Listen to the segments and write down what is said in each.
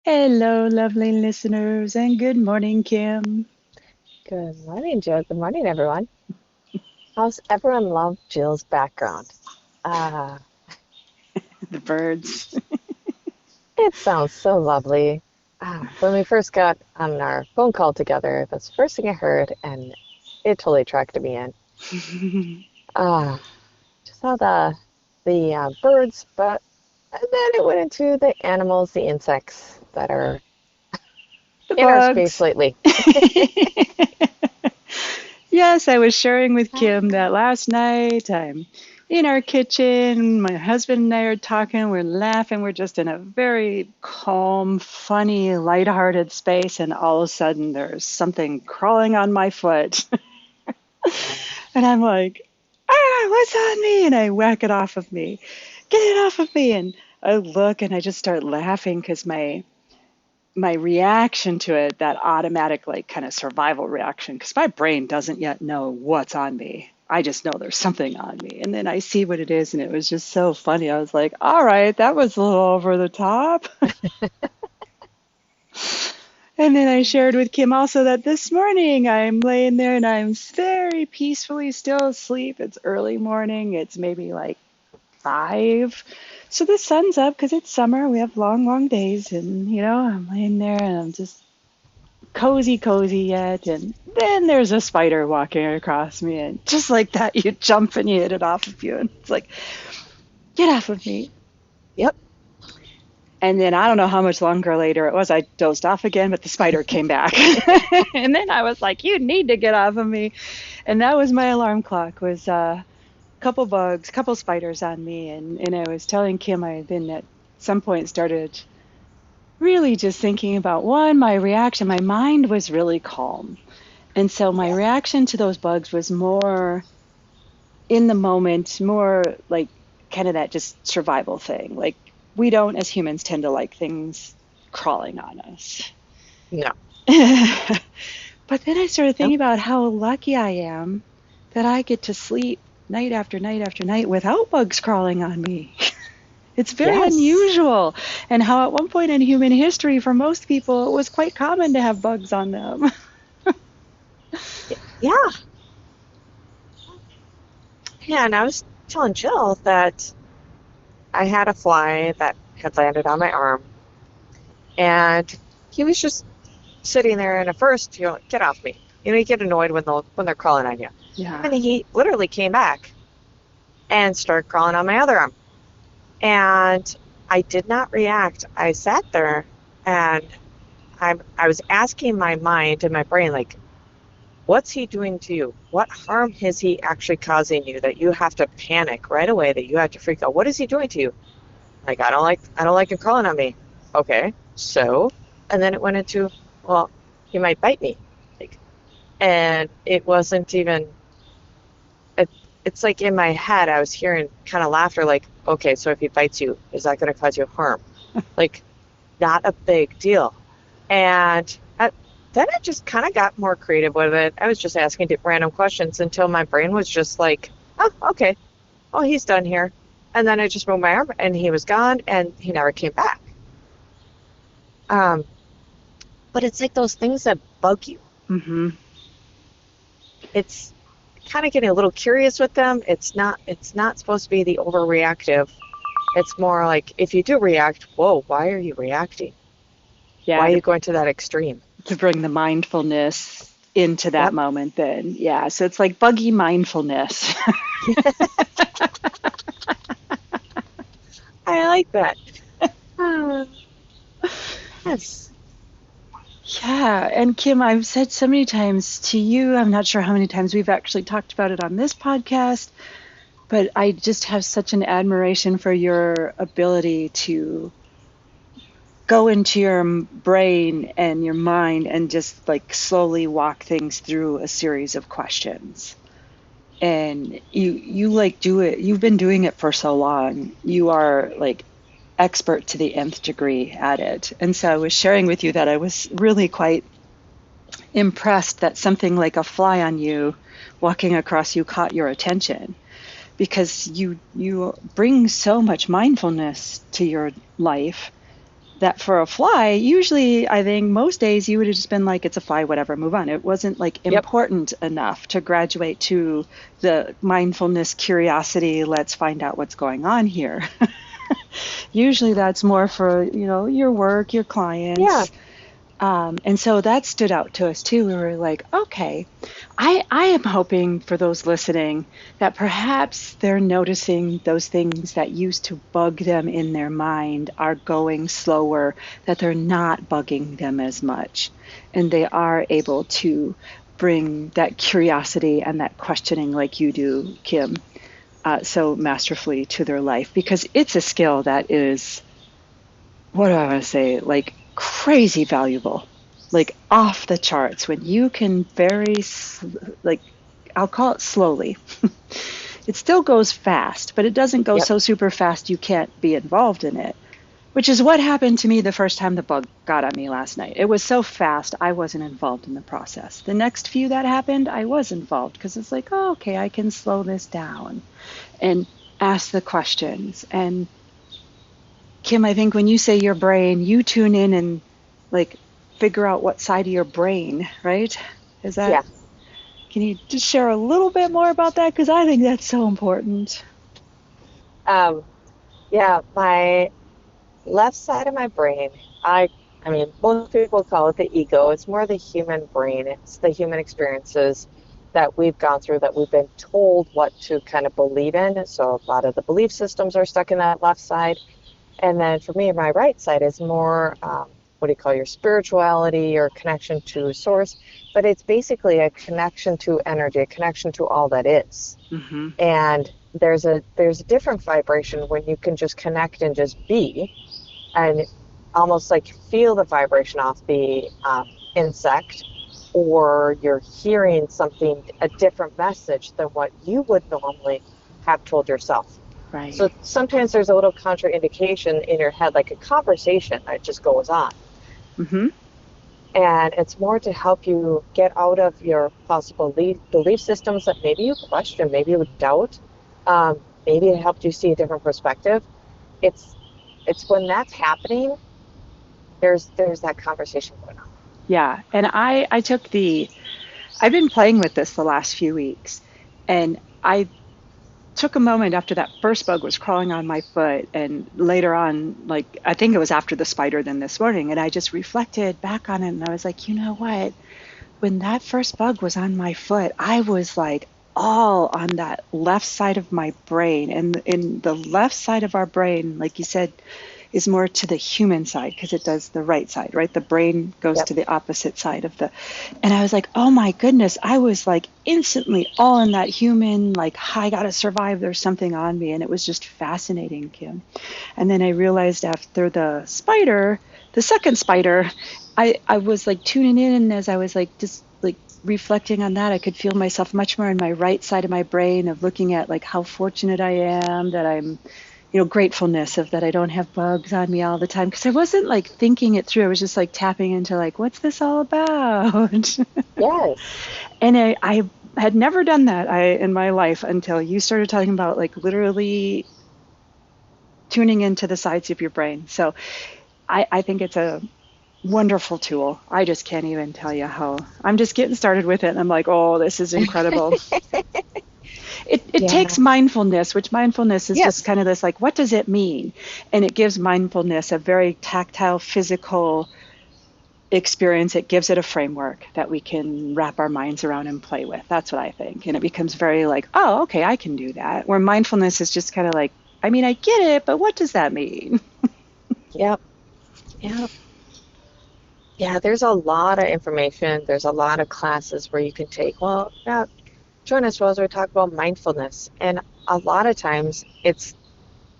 Hello, lovely listeners, and good morning, Kim. Good morning, Jill. Good morning, everyone. How's everyone love Jill's background? Ah, The birds. it sounds so lovely. When we first got on our phone call together, that's the first thing I heard, and it totally attracted me in. Ah, just saw the birds, but and then it went into the animals, the insects that are The in our space bugs. lately. Yes, I was sharing with Kim that Ah, last night I'm in our kitchen. My husband and I are talking. We're laughing. We're just in a very calm, funny, lighthearted space. And all of a sudden, there's something crawling on my foot. And I'm like, what's on me? And I whack it off of me. Get it off of me. And I look and I just start laughing because my reaction to it, that automatic, like, kind of survival reaction, because my brain doesn't yet know what's on me. I just know there's something on me. And then I see what it is, and it was just so funny. I was like, all right, that was a little over the top. And then I shared with Kim also that this morning I'm laying there and I'm very peacefully still asleep. It's early morning, it's maybe like 5. So the sun's up because it's summer. We have long, long days. And, I'm laying there and I'm just cozy yet, and then there's a spider walking across me, and just like that, you jump and you hit it off of you, and it's like, get off of me. yep. And then I don't know how much longer later it was. I dozed off again, but the spider came back, and then I was like, "You need to get off of me," and that was my alarm clock. Was a couple bugs, couple spiders on me, and I was telling Kim I had been at some point started really just thinking about one, my reaction. My mind was really calm. And so my Yeah. reaction to those bugs was more in the moment, more like kind of that just survival thing. Like we don't, as humans, tend to like things crawling on us. No. But then I started thinking Nope. about how lucky I am that I get to sleep night after night after night without bugs crawling on me. It's very Yes. unusual. And how at one point in human history, for most people, it was quite common to have bugs on them. Yeah. Yeah. And I was telling Jill that I had a fly that had landed on my arm, and he was just sitting there. And at first, get off me. You get annoyed when they're crawling on you. Yeah. And then he literally came back and started crawling on my other arm. And I did not react. I sat there, and I was asking my mind and my brain, like, what's he doing to you? What harm is he actually causing you that you have to panic right away, that you have to freak out? What is he doing to you? Like, I don't like him crawling on me. Okay, so, and then it went into, well, he might bite me. Like, and it wasn't even, it, it's like in my head, I was hearing kind of laughter, like, okay, so if he bites you, is that going to cause you harm? Like, not a big deal. And then I just kind of got more creative with it. I was just asking random questions until my brain was just like, oh, okay. Oh, he's done here. And then I just moved my arm and he was gone and he never came back. Um, but it's like those things that bug you. Mm-hmm. It's kind of getting a little curious with them. It's not supposed to be the overreactive. It's more like if you do react, whoa, why are you reacting? Why Yeah, are you going to that extreme? to bring the mindfulness into that Yep. moment then. Yeah, so it's like buggy mindfulness. I like that. Uh, yes. Yeah, and Kim, I've said so many times to you, I'm not sure how many times we've actually talked about it on this podcast, but I just have such an admiration for your ability to go into your brain and your mind and just like slowly walk things through a series of questions. And you like do it, you've been doing it for so long. You are like expert to the nth degree at it. And so I was sharing with you that I was really quite impressed that something like a fly on you walking across you caught your attention, because you bring so much mindfulness to your life that for a fly, usually I think most days you would have just been like, it's a fly, whatever, move on. It wasn't like Yep. important enough to graduate to the mindfulness curiosity, let's find out what's going on here. Usually that's more for, your work, your Yeah. clients. And so that stood out to us too. We were like, okay, I am hoping for those listening that perhaps they're noticing those things that used to bug them in their mind are going slower, that they're not bugging them as much, and they are able to bring that curiosity and that questioning like you do, Kim, so masterfully to their life, because it's a skill that is, what do I want to say, like crazy valuable, like off the charts when you can like, I'll call it slowly. It still goes fast, but it doesn't go Yep. so super fast you can't be involved in it, which is what happened to me the first time the bug got on me last night. It was so fast, I wasn't involved in the process. The next few that happened, I was involved because it's like, oh, okay, I can slow this down and ask the questions. And Kim, I think when you say your brain, you tune in and like figure out what side of your brain, right? Is that, Yeah. can you just share a little bit more about that? Because I think that's so important. Um, yeah, my left side of my brain, I mean, most people call it the ego. It's more the human brain. It's the human experiences that we've gone through, that we've been told what to kind of believe in. So a lot of the belief systems are stuck in that left side. And then for me, my right side is more, what do you call your spirituality or connection to source? But it's basically a connection to energy, a connection to all that is. Mm-hmm. And there's a different vibration when you can just connect and just be, and almost like feel the vibration off the insect, or you're hearing something, a different message than what you would normally have told yourself. Right. So sometimes there's a little contraindication in your head, like a conversation that just goes on. Mm-hmm. And it's more to help you get out of your possible belief systems that maybe you question, maybe you doubt, maybe it helped you see a different perspective. It's it's when that's happening, there's that conversation going on. Yeah. And I've been playing with this the last few weeks, and I took a moment after that first bug was crawling on my foot, and later on, like I think it was after the spider, then this morning, and I just reflected back on it, and I was like, you know what, when that first bug was on my foot, I was like all on that left side of my brain, and in the left side of our brain, like you said, is more to the human side because it does the right side, right? The brain goes Yep. to the opposite side of the, and I was like, oh my goodness, I was like instantly all in that human, like, I gotta survive, there's something on me. And it was just fascinating, Kim. And then I realized after the second spider, I was like tuning in, and as I was like just like reflecting on that, I could feel myself much more in my right side of my brain of looking at like how fortunate I am that I'm, gratefulness of that I don't have bugs on me all the time, because I wasn't like thinking it through. I was just like tapping into like, what's this all about? Yes. And I had never done that in my life until you started talking about like literally tuning into the sides of your brain. So I think it's a wonderful tool. I just can't even tell you how. I'm just getting started with it, and I'm like, oh, this is incredible. It takes Yeah. mindfulness, which mindfulness is just Yes. kind of this like, what does it mean? And it gives mindfulness a very tactile, physical experience. It gives it a framework that we can wrap our minds around and play with. That's what I think. And it becomes very like, oh, okay, I can do that. Where mindfulness is just kind of like, I mean, I get it, but what does that mean? Yep. Yep. Yeah, there's a lot of information. There's a lot of classes where you can take. Well, yeah, join us as we talk about mindfulness. And a lot of times it's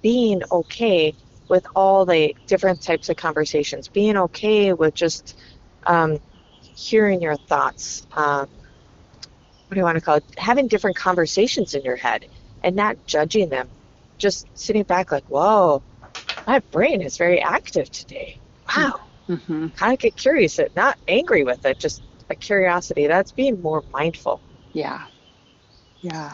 being okay with all the different types of conversations, being okay with just um, hearing your thoughts. What do you want to call it? Having different conversations in your head and not judging them. Just sitting back like, whoa, my brain is very active today. Wow. Mm-hmm. Kind of get curious, not angry with it, just a curiosity. That's being more mindful. Yeah, yeah.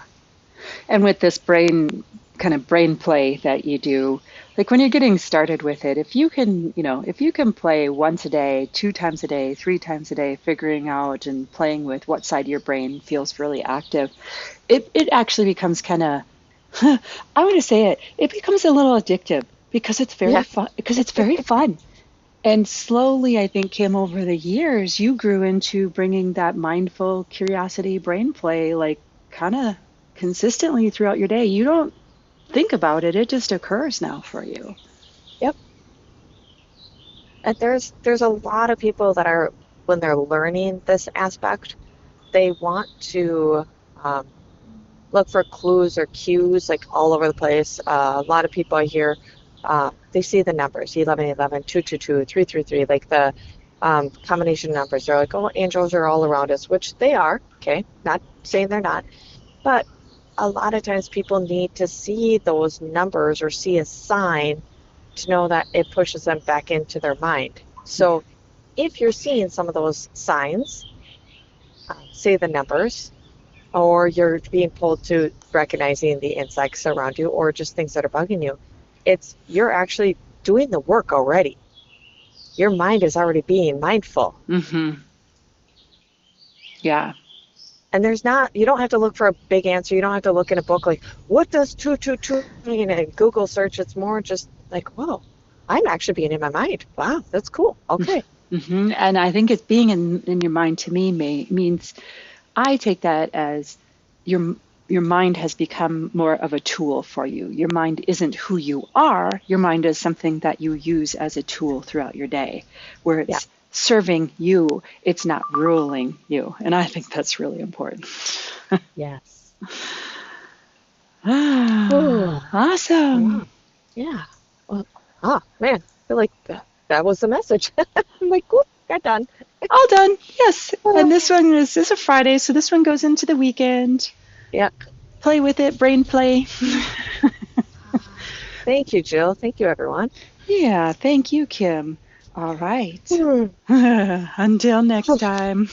And with this brain kind of brain play that you do. Like when you're getting started with it, if you can, if you can play once a day, 2 times a day, 3 times a day, figuring out and playing with what side of your brain feels really active, it actually becomes kind of, I'm going to say it, it becomes a little addictive because it's very Yeah. fun, because it's very fun. And slowly, I think, Kim, over the years, you grew into bringing that mindful curiosity brain play, like kind of consistently throughout your day. You don't think about it, it just occurs now for you. Yep. And there's a lot of people that are when they're learning this aspect, they want to um, look for clues or cues like all over the place. A lot of people I hear, they see the numbers 1111, 222, 333, like the combination numbers. They're like, oh, angels are all around us, which they are. Okay, not saying they're not. But a lot of times people need to see those numbers or see a sign to know that it pushes them back into their mind. So if you're seeing some of those signs, say the numbers, or you're being pulled to recognizing the insects around you or just things that are bugging you, it's you're actually doing the work already. Your mind is already being mindful. Mm-hmm. Yeah. And there's not, you don't have to look for a big answer. You don't have to look in a book like, what does 222 mean? And Google search. It's more just like, whoa, I'm actually being in my mind. Wow, that's cool. Okay. Mm-hmm. And I think it's being in your mind to me means I take that as your your mind has become more of a tool for you. Your mind isn't who you are. Your mind is something that you use as a tool throughout your day, where Yeah. it's serving you. It's not ruling you. And I think that's really important. Yes. Oh, Ah, wow. awesome. Yeah. Well, man, I feel like that was the message. I'm like, cool, got done. All done. Yes. And Oh, this is a Friday, so this one goes into the weekend. yeah. Play with it, brain play. Thank you, Jill. Thank you, everyone. Yeah, thank you, Kim. All right. Hmm. Until next time.